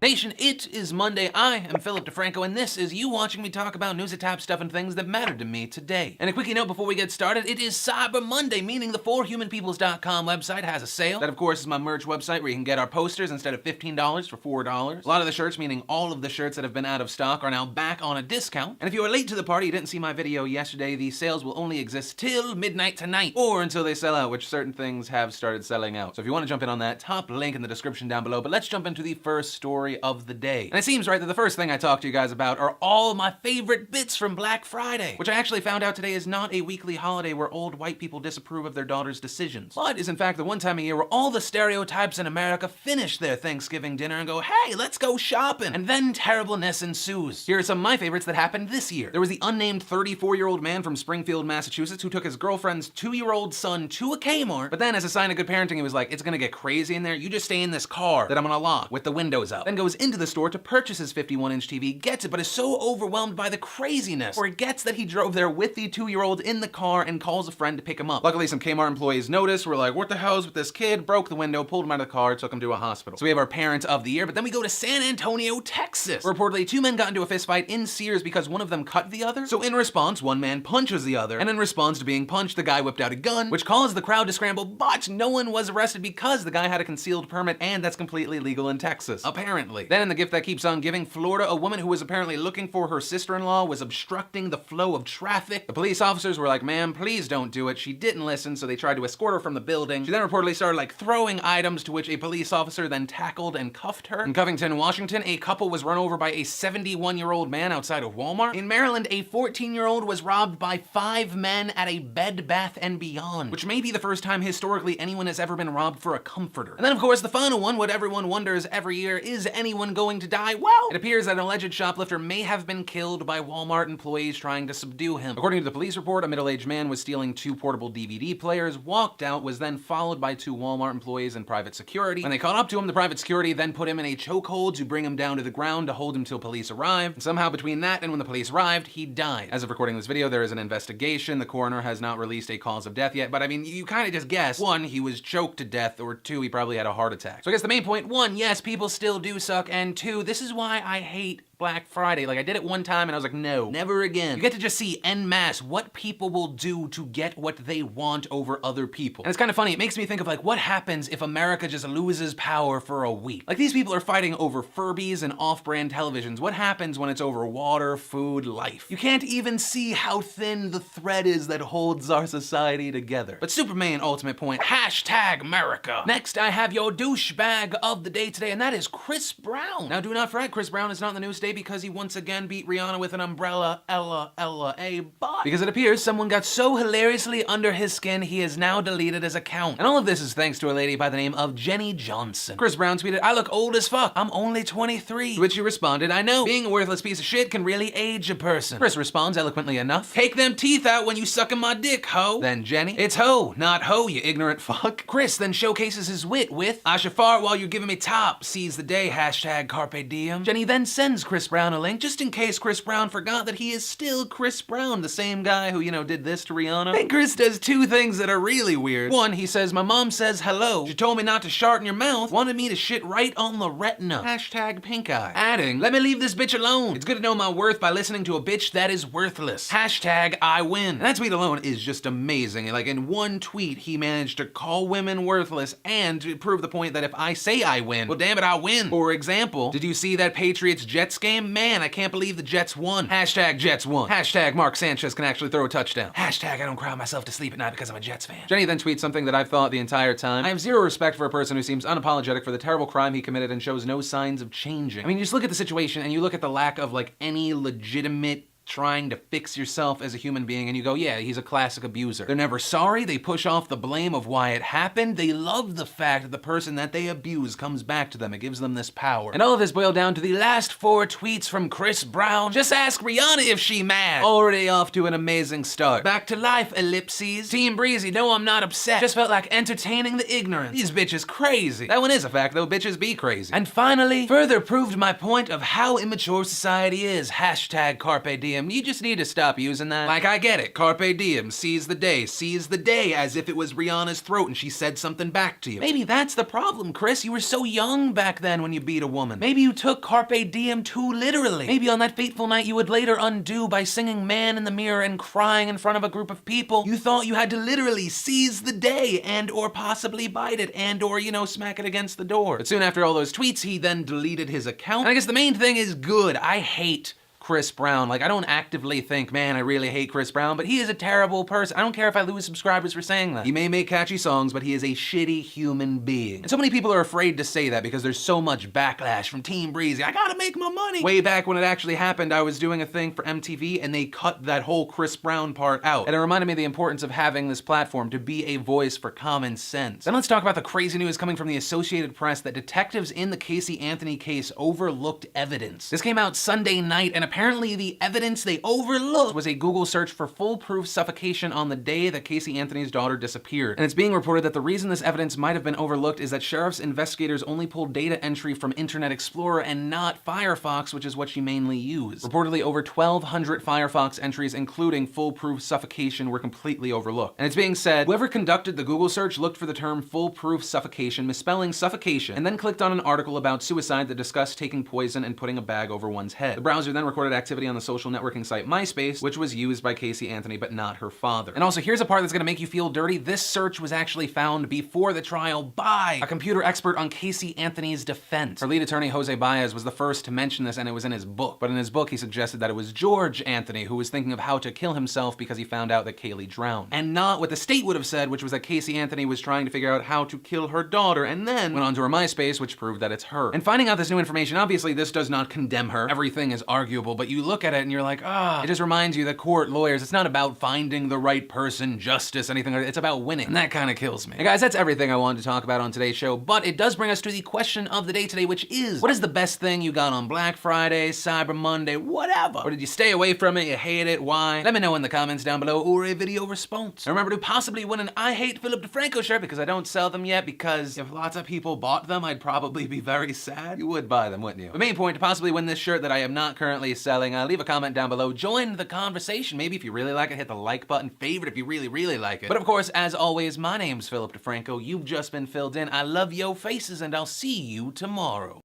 Nation, it is Monday. I am Philip DeFranco, and this is you watching me talk about news, tap stuff, and things that matter to me today. And a quickie note before we get started, it is Cyber Monday, meaning the forhumanpeoples.com website has a sale. That, of course, is my merch website where you can get our posters instead of $15 for $4. A lot of the shirts, meaning all of the shirts that have been out of stock, are now back on a discount. And if you were late to the party, you didn't see my video yesterday, the sales will only exist till midnight tonight, or until they sell out, which certain things have started selling out. So if you want to jump in on that, top link in the description down below. But let's jump into the first story of the day. And it seems right that the first thing I talk to you guys about are all my favorite bits from Black Friday, which I actually found out today is not a weekly holiday where old white people disapprove of their daughters' decisions, but is in fact the one time a year where all the stereotypes in America finish their Thanksgiving dinner and go, hey, let's go shopping, and then terribleness ensues. Here are some of my favorites that happened this year. There was the unnamed 34-year-old man from Springfield, Massachusetts, who took his girlfriend's 2-year-old son to a Kmart, but then as a sign of good parenting, he was like, it's gonna get crazy in there, you just stay in this car that I'm gonna lock with the windows up. Then goes into the store to purchase his 51-inch TV, gets it, but is so overwhelmed by the craziness, or gets that he drove there with the 2-year-old in the car and calls a friend to pick him up. Luckily, some Kmart employees noticed, were like, what the hell is with this kid? Broke the window, pulled him out of the car, took him to a hospital. So we have our parent of the year, but then we go to San Antonio, Texas, where reportedly 2 men got into a fist fight in Sears because one of them cut the other. So in response, one man punches the other, and in response to being punched, the guy whipped out a gun, which caused the crowd to scramble, but no one was arrested because the guy had a concealed permit, and that's completely legal in Texas, apparently. Then in the gift that keeps on giving, Florida, a woman who was apparently looking for her sister-in-law was obstructing the flow of traffic. The police officers were like, ma'am, please don't do it. She didn't listen, so they tried to escort her from the building. She then reportedly started throwing items, to which a police officer then tackled and cuffed her. In Covington, Washington, a couple was run over by a 71-year-old man outside of Walmart. In Maryland, a 14-year-old was robbed by 5 men at a Bed Bath & Beyond, which may be the first time historically anyone has ever been robbed for a comforter. And then, of course, the final one, what everyone wonders every year, is anyone going to die? Well, it appears that an alleged shoplifter may have been killed by Walmart employees trying to subdue him. According to the police report, a middle-aged man was stealing 2 portable DVD players, walked out, was then followed by 2 Walmart employees and private security. When they caught up to him, the private security then put him in a chokehold to bring him down to the ground to hold him till police arrived. And somehow between that and when the police arrived, he died. As of recording this video, there is an investigation. The coroner has not released a cause of death yet, but I mean, you kind of just guess. 1, he was choked to death, or 2, he probably had a heart attack. So I guess the main point, 1, yes, people still do suck, and 2, this is why I hate Black Friday. I did it one time and I was like, no, never again. You get to just see en masse what people will do to get what they want over other people. And it's kind of funny, it makes me think of what happens if America just loses power for a week? These people are fighting over Furbies and off-brand televisions. What happens when it's over water, food, life? You can't even see how thin the thread is that holds our society together. But super main ultimate point, hashtag America. Next, I have your douchebag of the day today, and that is Chris Brown. Now do not fret, Chris Brown is not in the news today because he once again beat Rihanna with an umbrella, but because it appears someone got so hilariously under his skin, he has now deleted his account. And all of this is thanks to a lady by the name of Jenny Johnson. Chris Brown tweeted, I look old as fuck, I'm only 23. To which she responded, I know, being a worthless piece of shit can really age a person. Chris responds eloquently enough, take them teeth out when you sucking my dick, ho. Then Jenny, it's ho, not ho, you ignorant fuck. Chris then showcases his wit with, I should fart while you're giving me top, seize the day, hashtag carpe diem. Jenny then sends Chris Brown a link just in case Chris Brown forgot that he is still Chris Brown, the same guy who, did this to Rihanna. And Chris does 2 things that are really weird. 1, he says, my mom says hello. She told me not to shart in your mouth, wanted me to shit right on the retina. Hashtag pink eye. Adding, let me leave this bitch alone. It's good to know my worth by listening to a bitch that is worthless. Hashtag I win. And that tweet alone is just amazing. In 1 tweet, he managed to call women worthless and to prove the point that if I say I win, well damn it, I win. For example, did you see that Patriots-Jets game? Man, I can't believe the Jets won. Hashtag Jets won. Hashtag Mark Sanchez can actually throw a touchdown. Hashtag I don't cry myself to sleep at night because I'm a Jets fan. Jenny then tweets something that I've thought the entire time. I have zero respect for a person who seems unapologetic for the terrible crime he committed and shows no signs of changing. I mean, you just look at the situation and you look at the lack of any legitimate trying to fix yourself as a human being, and you go, yeah, he's a classic abuser. They're never sorry, they push off the blame of why it happened, they love the fact that the person that they abuse comes back to them, it gives them this power. And all of this boiled down to the last 4 tweets from Chris Brown. Just ask Rihanna if she mad. Already off to an amazing start. Back to life, ellipses. Team Breezy, no I'm not upset. Just felt like entertaining the ignorant. These bitches crazy. That one is a fact though, bitches be crazy. And finally, further proved my point of how immature society is. Hashtag carpe diem. diem, you just need to stop using that. Like, I get it, carpe diem, seize the day as if it was Rihanna's throat and she said something back to you. Maybe that's the problem, Chris. You were so young back then when you beat a woman. Maybe you took carpe diem too literally. Maybe on that fateful night you would later undo by singing Man in the Mirror and crying in front of a group of people, you thought you had to literally seize the day and or possibly bite it and or, smack it against the door. But soon after all those tweets, he then deleted his account. And I guess the main thing is good. I hate Chris Brown. Like, I don't actively think, man, I really hate Chris Brown, but he is a terrible person. I don't care if I lose subscribers for saying that. He may make catchy songs, but he is a shitty human being. And so many people are afraid to say that because there's so much backlash from Team Breezy. I gotta make my money. Way back when it actually happened, I was doing a thing for MTV and they cut that whole Chris Brown part out. And it reminded me of the importance of having this platform to be a voice for common sense. Then let's talk about the crazy news coming from the Associated Press that detectives in the Casey Anthony case overlooked evidence. This came out Sunday night, and apparently the evidence they overlooked was a Google search for foolproof suffocation on the day that Casey Anthony's daughter disappeared. And it's being reported that the reason this evidence might have been overlooked is that sheriff's investigators only pulled data entry from Internet Explorer and not Firefox, which is what she mainly used. Reportedly, over 1,200 Firefox entries, including foolproof suffocation, were completely overlooked. And it's being said, whoever conducted the Google search looked for the term foolproof suffocation, misspelling suffocation, and then clicked on an article about suicide that discussed taking poison and putting a bag over one's head. The browser then recorded activity on the social networking site MySpace, which was used by Casey Anthony, but not her father. And also, here's a part that's gonna make you feel dirty. This search was actually found before the trial by a computer expert on Casey Anthony's defense. Her lead attorney, Jose Baez, was the first to mention this, and it was in his book. But in his book, he suggested that it was George Anthony who was thinking of how to kill himself because he found out that Kaylee drowned. And not what the state would have said, which was that Casey Anthony was trying to figure out how to kill her daughter, and then went onto her MySpace, which proved that it's her. And finding out this new information, obviously this does not condemn her. Everything is arguable, but you look at it and you're like, it just reminds you that court lawyers, it's not about finding the right person, justice, anything, it's about winning. And that kind of kills me. Hey guys, that's everything I wanted to talk about on today's show, but it does bring us to the question of the day today, which is, what is the best thing you got on Black Friday, Cyber Monday, whatever? Or did you stay away from it, you hate it, why? Let me know in the comments down below, or a video response. And remember to possibly win an I Hate Philip DeFranco shirt, because I don't sell them yet, because if lots of people bought them, I'd probably be very sad. You would buy them, wouldn't you? The main point, to possibly win this shirt that I am not currently selling, leave a comment down below, join the conversation. Maybe if you really like it, hit the like button, favorite if you really, really like it. But of course, as always, my name's Philip DeFranco. You've just been filled in. I love yo faces, and I'll see you tomorrow.